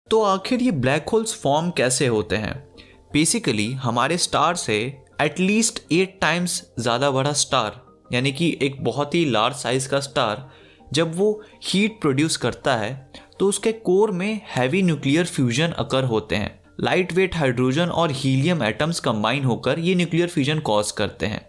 तो आखिर ये ब्लैक होल्स फॉर्म कैसे होते हैं? बेसिकली हमारे स्टार से एटलीस्ट 8 टाइम्स ज़्यादा बड़ा स्टार, यानी कि एक बहुत ही लार्ज साइज का स्टार, जब वो हीट प्रोड्यूस करता है तो उसके कोर में हैवी न्यूक्लियर फ्यूजन अकर होते हैं। लाइट वेट हाइड्रोजन और हीलियम एटम्स कंबाइन होकर ये न्यूक्लियर फ्यूजन कॉज करते हैं।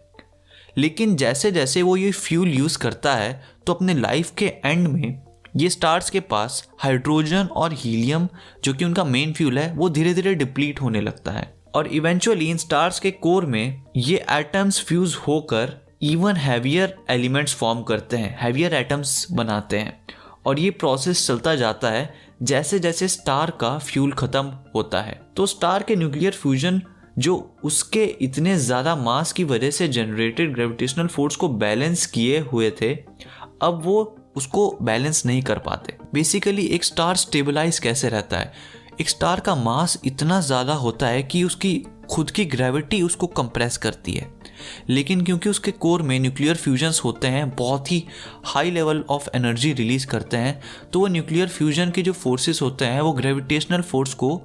लेकिन जैसे जैसे वो ये फ्यूल यूज़ करता है तो अपने लाइफ के एंड में ये स्टार्स के पास हाइड्रोजन और हीलियम, जो कि उनका मेन फ्यूल है, वो धीरे धीरे डिप्लीट होने लगता है और इवेंचुअली इन स्टार्स के कोर में ये एटम्स फ्यूज होकर इवन हैवियर एलिमेंट्स फॉर्म करते हैं, हैवियर एटम्स बनाते हैं। और ये प्रोसेस चलता जाता है जैसे जैसे स्टार का फ्यूल खत्म होता है। तो स्टार के न्यूक्लियर फ्यूजन जो उसके इतने ज़्यादा मास की वजह से जनरेटेड ग्रेविटेशनल फोर्स को बैलेंस किए हुए थे, अब वो उसको बैलेंस नहीं कर पाते। बेसिकली एक स्टार स्टेबलाइज कैसे रहता है? एक स्टार का मास इतना ज़्यादा होता है कि उसकी खुद की ग्रेविटी उसको कंप्रेस करती है, लेकिन क्योंकि उसके कोर में न्यूक्लियर फ्यूजन्स होते हैं, बहुत ही high level of energy release करते हैं, तो वो न्यूक्लियर फ्यूजन के जो फोर्सेस होते हैं वो ग्रेविटेशनल फोर्स को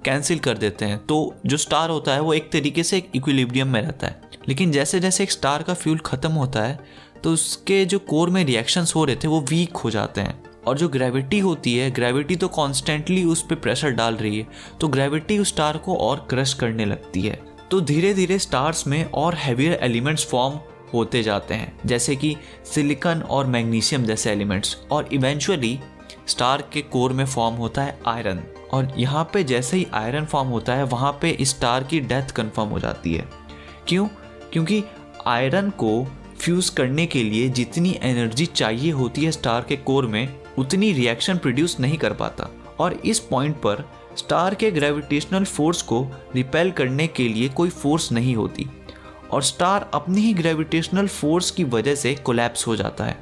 कैंसिल कर देते हैं। तो जो स्टार होता है वो एक तरीके से एक इक्विलिब्रियम में रहता है। लेकिन जैसे जैसे एक स्टार का फ्यूल ख़त्म होता है तो उसके जो कोर में रिएक्शंस हो रहे थे वो वीक हो जाते हैं, और जो ग्रेविटी होती है, ग्रेविटी तो कॉन्स्टेंटली उस पर प्रेशर डाल रही है, तो ग्रेविटी उस स्टार को और क्रश करने लगती है। तो धीरे धीरे स्टार्स में और हैवियर एलिमेंट्स फॉर्म होते जाते हैं, जैसे कि सिलिकॉन और मैग्नीशियम जैसे एलिमेंट्स, और इवेंचुअली स्टार के कोर में फॉर्म होता है आयरन। और यहाँ पे जैसे ही आयरन फॉर्म होता है वहाँ पे इस स्टार की डेथ कंफर्म हो जाती है। क्यों? क्योंकि आयरन को फ्यूज़ करने के लिए जितनी एनर्जी चाहिए होती है स्टार के कोर में, उतनी रिएक्शन प्रोड्यूस नहीं कर पाता, और इस पॉइंट पर स्टार के ग्रेविटेशनल फोर्स को रिपेल करने के लिए कोई फोर्स नहीं होती, और स्टार अपनी ही ग्रेविटेशनल फोर्स की वजह से कोलैप्स हो जाता है।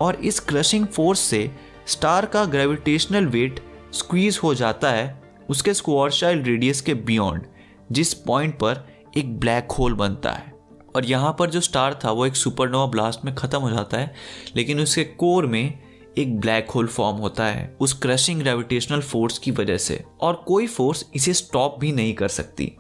और इस क्रशिंग फोर्स से स्टार का ग्रेविटेशनल वेट स्क्वीज हो जाता है उसके स्क्वारचाइल्ड रेडियस के बियॉन्ड, जिस पॉइंट पर एक ब्लैक होल बनता है। और यहाँ पर जो स्टार था वो एक सुपरनोवा ब्लास्ट में ख़त्म हो जाता है, लेकिन उसके कोर में एक ब्लैक होल फॉर्म होता है उस क्रशिंग ग्रेविटेशनल फोर्स की वजह से, और कोई फोर्स इसे स्टॉप भी नहीं कर सकती।